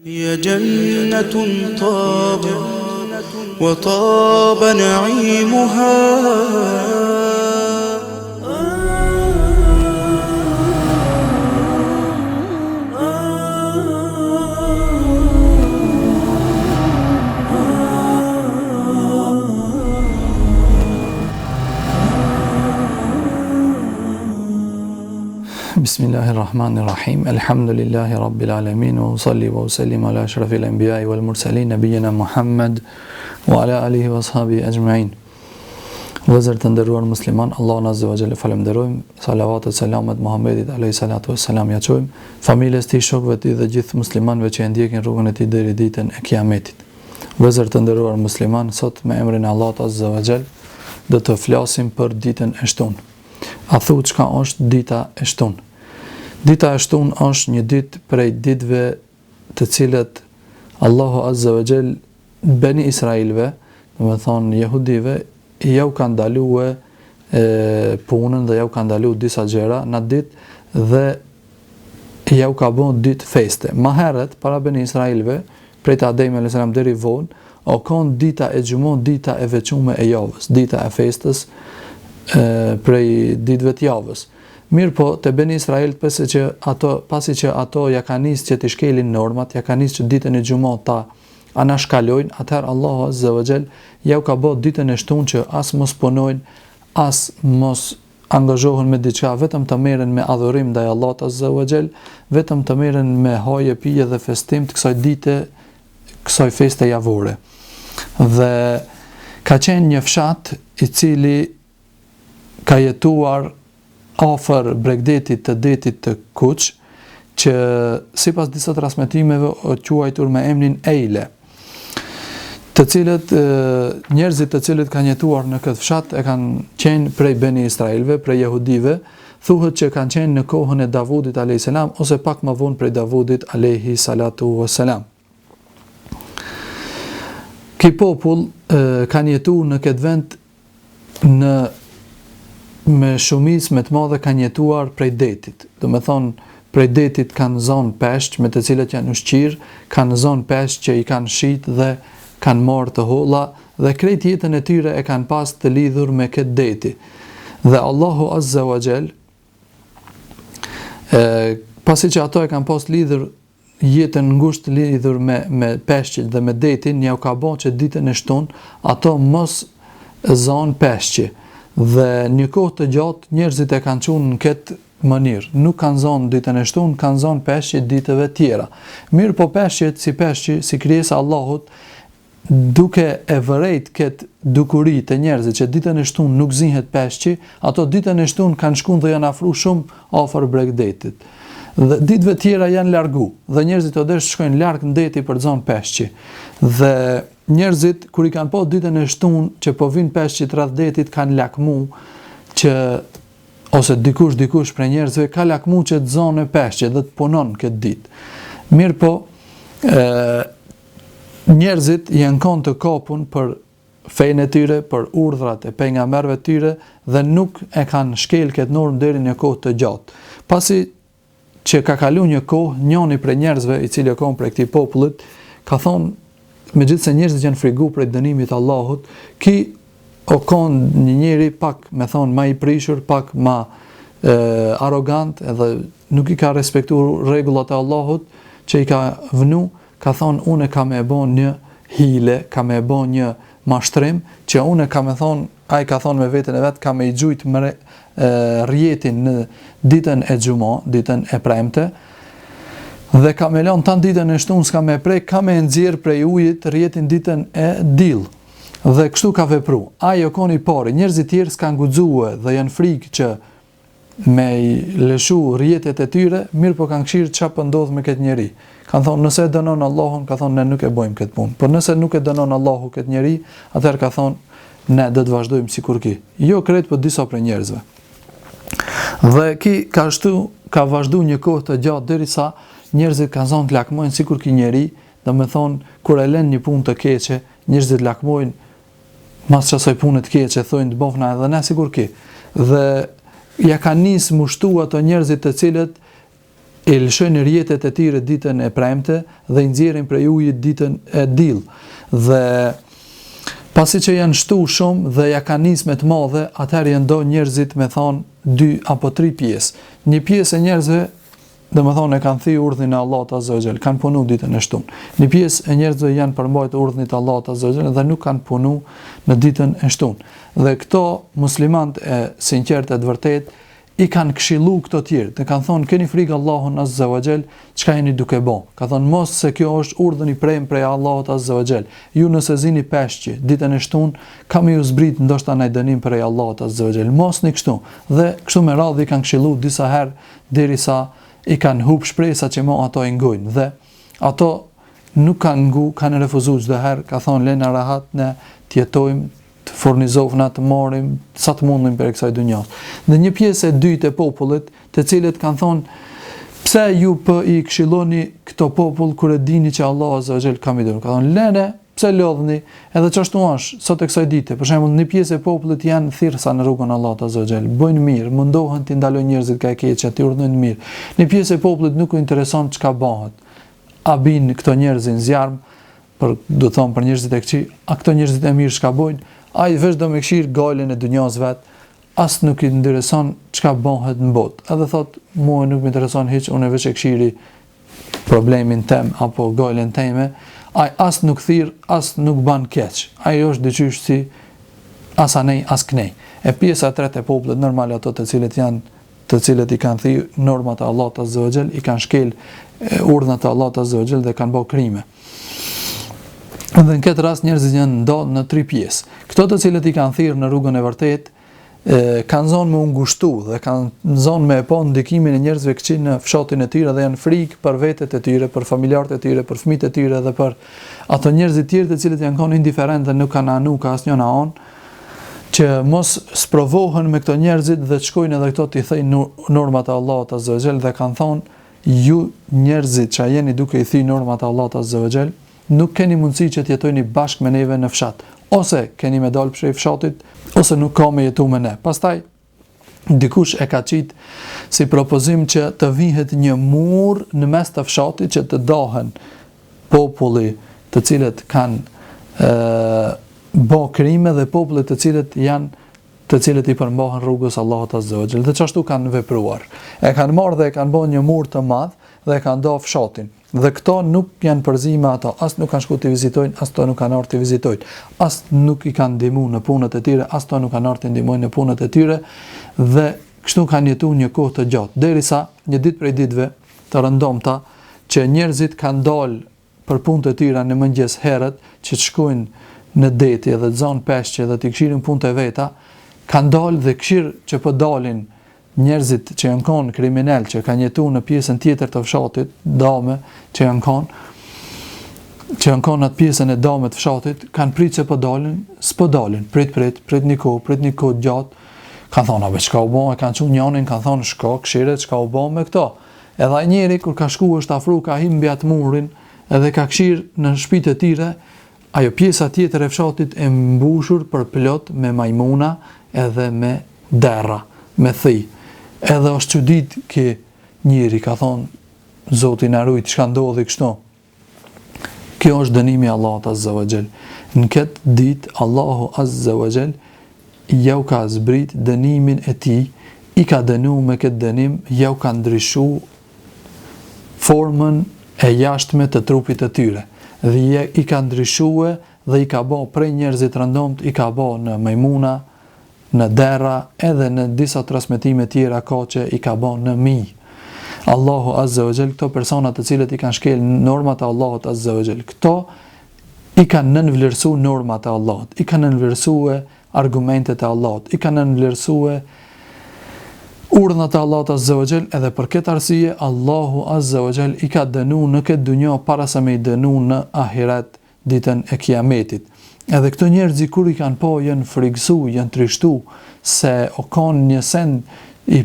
هي جنة طاب وطاب نعيمها Bismillahirrahmanirrahim. Alhamdulillahi rabbil alamin wa usalli wa usallim ala ashrafil anbiya'i wal mursalin nabiyyina Muhammad wa ala alihi wa ashabihi ajma'in. Vëllezër të nderuar musliman, Allahun azza wa jalla falenderojmë, salavat e selamet Muhammedit alayhi salatu wassalam ja çojmë, familjes tij, shokëve të tij dhe gjithë muslimanëve që e ndjekin rrugën e tij deri ditën e Kiametit. Vëllezër të nderuar musliman, sot me emrin e Allahut azza wa jalla do të flasim për ditën e shtunë. A thu çka është dita e shtunë? Dita e shtunë është një ditë prej ditëve të cilët Allahu azza wa jall Beni Israilve, do të thonë jehudive, jau kanë ndaluar punën dhe jau kanë ndaluar disa gjëra në ditë dhe jau ka bën ditë feste. Më herët para Beni Israilve, prej të Ademi alayhis salam deri vonë, o kon dita e gjumon, dita e veçuar e javës, dita e festës prej ditëve të javës. Mirë po, të Beni Israel, pasi që ato ja ka nisë që të shkelin normat, ja ka nisë që ditën e gjumon ta anashkalojnë, atëherë Allahu azza wa jall ja u ka bërë ditën e shtunë që as mos punojnë, as mos angazhohen me diçka, vetëm të merren me adhurim ndaj Allahut azza wa jall, vetëm të merren me haje, pije dhe festim të kësaj dite, kësaj feste javore. Dhe ka qenë një fshat i cili ka jetuar afër Bregdetit të detit të Kuç, që sipas disa transmetimeve o quajtur me emrin Eile, të cilët njerëzit të cilët kanë jetuar në këtë fshat e kanë qenë prej Beni Israilve, prej jehudive, thuhet që kanë qenë në kohën e Davudit alayhis salam ose pak më vonë prej Davudit alayhi salatu wassalam. Ky popull kanë jetuar në këtë vend me shumicë me të madhe kanë jetuar prej detit. Do me thonë, prej detit kanë zonë peshq me të cilët janë ushqir, kanë zonë peshq që i kanë shit dhe kanë marrë të holla dhe krejt jetën e tyre e kanë pas të lidhur me këtë deti. Dhe Allahu azza wa jall, pasi që ato e kanë pas lidhur jetën ngushtë lidhur me peshqit dhe me detin, ja u ka bën që ditën e shtunë ato mos zonë peshqi. Dhe një kohë të gjatë njerëzit e kanë qenë në këtë mënyrë. Nuk kanë zonë ditën e shtunë, kanë zonë peshqit ditëve tjera. Mirë po peshqit si peshqi, si krijesa e Allahut, duke e vërejt këtë dukuri të njerëzit që ditën e shtunë nuk zihet peshqi, ato ditën e shtunë kanë shkuar dhe janë afruar shumë afër Bregdetit. Dhe ditëve tjera janë largu dhe njerëzit o desh shkojnë larg në deti për zonë peshqi. Dhe njerëzit, kur i kanë po ditën e shtunë që po vinë peshqit rreth detit, kanë lakmu që, ose dikush për njerëzve, ka lakmu që të zonë e peshqit dhe të punon këtë ditë. Mirë po, njerëzit janë kanë të kapun për fejnë e tyre, për urdhrat e pejgamberëve të tyre dhe nuk e kanë shkel këtë normë deri në kohë të gjatë. Pasi që ka kalu një kohë, njëri prej njerëzve i cili ka prej këtij popullit ka thonë, megjithëse njerëzit janë frigu prej dënimit të Allahut, ki o konë një njeri pak, me thonë, ma i prishur, pak ma arrogant, edhe nuk i ka respektuar rregullat e Allahut që i ka vënu, ka thonë, unë ka me bon një hile, ka me bon një mashtrim, që unë ka me thonë, ai ka thonë me veten e vet, ka me i gjujt rjetin në ditën e xhumo, ditën e premte, dhe ka me lanë tanë ditën e shtunë s'ka me prej, ka me nxjerr prej ujit rjetin ditën e diell. Dhe kështu ka vepru. Ai o koni pari, njerëzit tjerë s'kan guxuar dhe janë frikë që me i lëshu rjetet e tyre, mirë po kanë këshirë çfarë po ndodh me këtë njeri. Kanë thonë, nëse e dënon Allahun, ka thonë, ne nuk e bëjmë këtë punë. Por nëse nuk e dënon Allahu këtë njeri, atëherë ka thonë, ne do të vazhdojmë sikur ki. Jo krejt, por disa prej njerëzve. Dhe ka vazhdu një kohë të gjatë derisa njerëzit kanë zonë të lakmojnë sikur ki njeri, dhe me thonë, kur e len një punë të keqe, njerëzit lakmojnë, mas qasoj punë të keqe, thojnë të bofna edhe ne sikur ki. Dhe ja ka nisë mushtu ato njerëzit të cilët e lëshojnë rjetet e tyre ditën e premte dhe i nxjerrin prej ujit ditën e diell. Dhe pasi që janë shtu shumë dhe ja kanë nisme të madhe, atëherë janë do njerëzit me thonë 2 apo 3 pjesë. Një pjesë e njerëzve dhe më thonë e kanë thirrur urdhrin e Allahut Azza wa Jall, kanë punu ditën e shtunë. Një pjesë e njerëzve janë përmbajtur urdhnit të Allahut Azza wa Jall dhe nuk kanë punu në ditën e shtunë. Dhe këto muslimanët e sinqertë të vërtet i kanë këshillu këto tjerë, dhe kanë thonë keni frikë Allahun Azza wa Jall, çka jeni duke bë? Ka thonë mos se kjo është urdhën i prem prej Allahut Azza wa Jall. Ju nëse zini peshqi ditën e shtunë, kam ju zbrit ndoshta ndaj dënim prej Allahut Azza wa Jall. Mosni kështu. Dhe kështu me radhë i kanë këshillu disa herë derisa i kanë hub shpresa që mo ato i ngojnë, dhe ato nuk kanë ngu, kanë refuzuar çdo herë, ka thonë lena rahat ne të jetojmë, të furnizofna, të marrim sa të mundim për kësaj dunjas. Dhe një pjesë e dytë e popullit, të cilët kanë thonë pse ju i këshilloni këto popull kur e dini që Allah Azza wa Jall ka më dhënë. Ka thonë lene pse lodhni, edhe çashtu është sot e kësaj dite. Për shembull, një pjesë e popullit janë thirrsa në rrugën e Allahut Azza wa Jall, bëjnë mirë, mundohen të ndalojnë njerëzit nga e keqja, të urdhënojnë mirë. Një pjesë e popullit nuk u intereson çka bëhet. A bin këto njerëz në zjarm, për do të thonë për njerëzit e këqij, a këto njerëzit e mirë çka bojnë? Ai veç do me këshir galen e dunjas vet, as nuk i intereson çka bëhet në botë. Edhe thot, mua nuk më intereson hiç, unë veç e këshiri problemin tem apo galen time. Ai as nuk thirr, as nuk ban keq. Ai është dyqysh si as anej, as knej. E pjesa e tretë e popullit normal ato të cilët i kanë thirr normat e Allahut Azza wa Jall, i kanë shkel urdhnat e Allahut Azza wa Jall dhe kanë bërë krime. Dhe në këtë rast njerëzit janë ndarë në 3 pjesë. Këto të cilët i kanë thirr në rrugën e vërtetë kanë zonë me ungushtu dhe kanë zonë me e po ndikimin e njerëzve këqij në fshatin e tyre dhe janë frikë për vetet e tyre, për familjarët e tyre, për fëmijët e tyre dhe për ato njerëz të tjerë të cilët janë qenë indiferent dhe nuk kanë anu ka asnjë anë, që mos sprovohen me këto njerëzit dhe të shkojnë edhe këto t'i thënë normat e Allahut Azza wa Jall dhe kanë thonë ju njerëzit që jeni duke i thënë normat e Allahut Azza wa Jall, nuk keni mundësi që të jetojni bashkë me neve në fshat. Ose keni me dalë prej fshatit, ose nuk ka me jetu me ne. Pastaj, dikush e ka qitë si propozim që të vihet një mur në mes të fshatit që të dahen populli të cilët kanë bë krime dhe populli të cilët i përmbahen rrugës Allahut Azza wa Jall. Dhe çashtu kanë vepruar. E kanë marrë dhe e kanë bërë një mur të madh dhe e kanë da fshatin. Dhe këto nuk janë përzime ato, as nuk kanë shku të vizitojnë, as to nuk kanë ardhur të vizitojnë, as nuk i kanë ndihmuar në punët e tyre, as to nuk kanë ardhur të ndihmojnë në punët e tyre, dhe kështu kanë jetuar një kohë të gjatë, derisa një ditë prej ditëve të rëndomta që njerëzit kanë dalë për punët e tyre në mëngjes herët, që të shkojnë në deti dhe të zanë peshqe dhe të këshirin punët e veta, kanë dalë dhe këshirë që po dalin njerëzit që janë konë kriminal, që kanë jetuar në pjesën tjetër të fshatit, dame që janë konë atë pjesën e dame të fshatit, kanë pritë që po dalin, s'po dalin, prit një kohë gjatë, kanë thonë, abe, çka u bë, e kanë qenë njonin, kanë thonë, shko, këshire, çka u bë me këto. Edhe ai njeri, kur ka shku, është afru, ka him mbi atë murin, edhe ka këshirë në shtëpitë e tyre, ajo pjesa tjetër e fshatit e mbushur për plot me majmuna edhe me derra, me thij. Edhe është çudit që njëri ka thonë Zoti na ruaj, çka ndodhi kështu. Kjo është dënimi i Allahut Azza wa Jall. Në këtë ditë Allahu Azza wa Jall jau ka zbrit dënimin e tij, i ka dënuar me këtë dënim, jau ka ndryshuar formën e jashtme të trupit të tyre. Dhe i ka ndryshuar dhe i ka bë prej njerëzit rëndomt, i ka bë në majmuna, në derra, edhe në disa transmetime tjera ka që i ka bën në mij. Allahu Azza wa Jall, këto persona të cilët i kanë shkel normat e Allahut Azza wa Jall, këto i kanë nënvlerësuar normat e Allahut, i kanë nënvlerësuar argumentet e Allahut, i kanë nënvlerësuar urdhnat e Allahut Azza wa Jall, edhe për këtë arsye Allahu Azza wa Jall i ka dënuar në këtë dunjë para se me i dënuar në ahiret ditën e Kiametit. Edhe këto njerëz kur i kanë po janë friksu, janë trishtu se o kanë një send i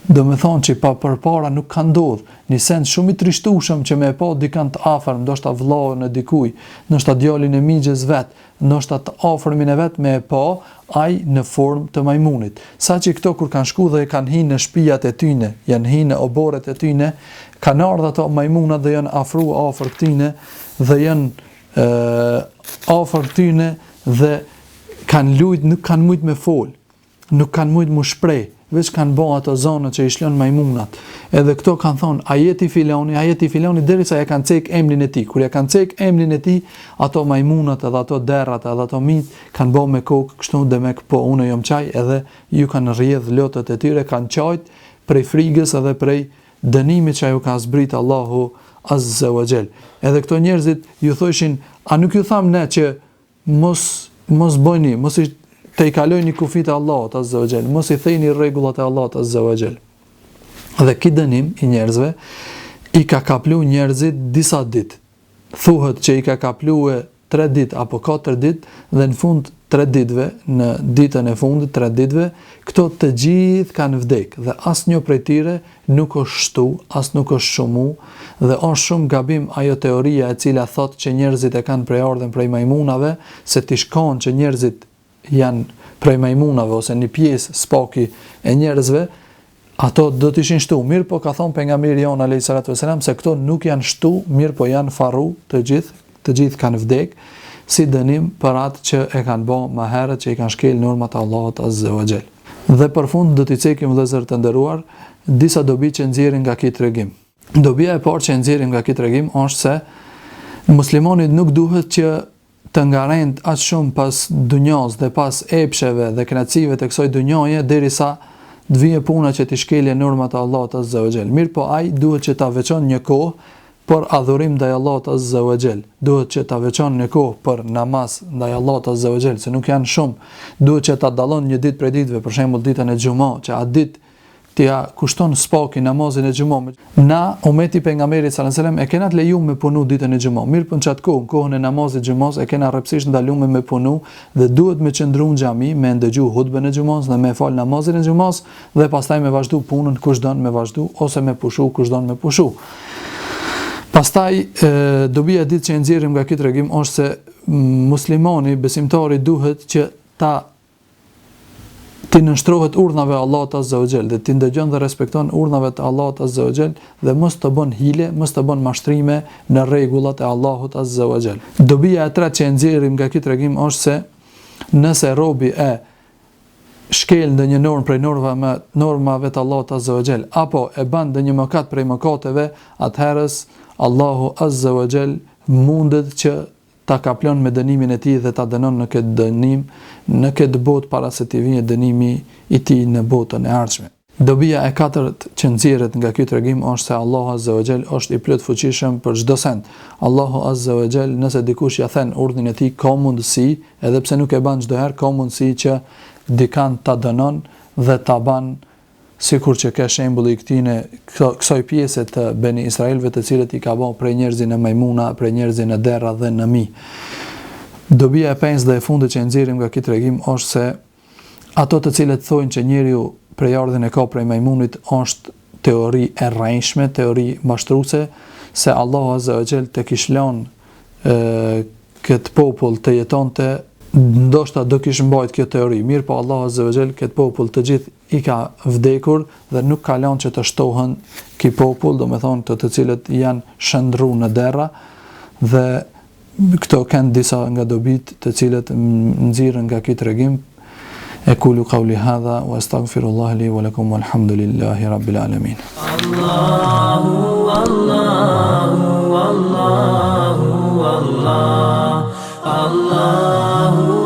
Do me thonë që pa përpara nuk ka ndodhur një send shumë i trishtueshëm që me e pa dikant të afër, ndoshta vëllain e dikujt, ndoshta djalin e migjes vet, ndoshta të afërmin e vet me e pa ai në formë të majmunit. Saqë këto kur kanë shku dhe kanë hinë në shtëpiat e tyne, janë hinë në oborret e tyne, kanë ardhur ato majmunat dhe janë afruar afër tyne dhe janë afër tyne dhe kanë lut, nuk kanë mujt me fol, nuk kanë mujt mu shpreh, veç kanë bë ato zonat që i shlën majmunat. Edhe këto kanë thonë, a jeti filoni, derisa ja kanë cek emrin e tij. Kur ja kanë cek emrin e tij, ato majmunat edhe ato derrat edhe ato mit kanë bë me kokë kështu dhe me po unë jam çaj, edhe ju kanë rrjedh lotët e tyre, kanë çajt prej frigës edhe prej dënimit që ju ka zbrit Allahu Azza wa Jall. Edhe këto njerëzit ju thoshin, a nuk ju tham ne që mos bëjni, mos i të i kalojni kufit e Allahut Azza wa Jall, mos i thejni rregullat e Allahut Azza wa Jall. Dhe ky dënim i njerëzve i ka kaplu njerëzit disa ditë. Thuhet që i ka kapluar 3 ditë apo 4 ditë dhe në fund 3 ditëve, në ditën e fundit 3 ditëve, këto të gjithë kanë vdekë dhe asnjë prej tyre nuk është shtu, as nuk është shumu dhe është shumë gabim ajo teoria e cila thotë që njerëzit e kanë prej ardhen prej majmunave, se ti shkon që njerëzit janë prej majmunave ose një pjesë spaki e njerëzve, ato do të ishin shtu. Mirë po ka thonë pejgamberi jon alayhis salatu wasalam se këto nuk janë shtu, mirë po janë farru të gjithë kanë vdek, si dënim për atë që e kanë bë më herët, që i kanë shkel normat e Allahut Azza wa Jall. Dhe për fund do t'i cekim vëllezër të nderuar disa dobi që nxjerrin nga ky tregim. Dobia e parë që nxjerrim nga ky tregim është se muslimanit nuk duhet që të ngarend aq shumë pas dunjas dhe pas epsheve dhe kënaqësive të kësaj dunjaje derisa të vijë puna që të shkelje normat e Allahut Azza wa Jall. Mirë po ai duhet që ta veçon një kohë për adhurim ndaj Allahut Azza wa Jall. Duhet që ta veçon një kohë për namaz ndaj Allahut Azza wa Jall, se nuk janë shumë. Duhet që ta dallon një ditë prej ditëve, për shembull ditën e xumë, që atë ditë t'ia kushton spaki namazin e xumës. Na umeti pejgamberit sallallahu alajhi wasallam e kena të leju me punu ditën e xumës. Mirë po në çat kohën e namazit xumës e kena rrepsisht ndaluar me punu dhe duhet me qëndru në xhami, me ndëgju hutbën e xumës dhe me fal namazin e xumës dhe pastaj me vazhdu punën kush don me vazhdu ose me pushu kush don me pushu. Pastaj dobia e ditë që nxjerrim nga ky tregim është se muslimani, besimtari duhet që ti nënshtrohet urdhnave Allahut Azza wa Jall dhe ti ndëgjon dhe respekton urdhnavet e Allahut Azza wa Jall dhe mos të bën hile, mos të bën mashtrime në rregullat e Allahut Azza wa Jall. Dobia e tretë që nxjerrim nga ky tregim është se nëse robi e shkel ndonjë normë prej normave të Allahut Azza wa Jall apo e bën ndonjë mëkat prej mëkateve, atëherës Allahu Azza wa Jall mundet që ta kaplon me dënimin e tij dhe ta dënon në këtë dënim, në këtë botë para se të vijë dënimi i tij në botën e ardhshme. Dobia e katërt që nxjerret nga ky tregim është se Allahu Azza wa Jall është i plot fuqishëm për çdo send. Allahu Azza wa Jall, nëse dikush ja thën urdhrin e tij, ka mundësi, edhe pse nuk e bën çdo herë, ka mundësi që dikant ta dënon dhe ta ban, sikur që ka shembulli kësaj pjese të Beni Israelëve të cilët i ka bën prej njerëzve në majmuna, prej njerëzve në derra dhe në mi. Dobia e pesë dhe e fundit që nxjerrim nga ky tregim është se ato të cilët thonë që njeriu prej ardhen e ka prej majmunit është teori e rrejshme, teori mashtruese, se Allahu Azza wa Jall të kish lënë këtë popull të jetonte, ndoshta do kish mbajt kjo teori. Mirë po Allahu Azza wa Jall këtë popull të gjithë i ka vdekur dhe nuk ka lënë që të shtohen ky popull, domethënë të cilët janë shndruar në derra dhe këto kanë disa nga dobit të cilët nxirren nga ky tregim. Aqulu qawli hadha wa astaghfirullah li wa lakum walhamdulillahi rabbil alamin. Allahu Allahu Allahu Allah Allahu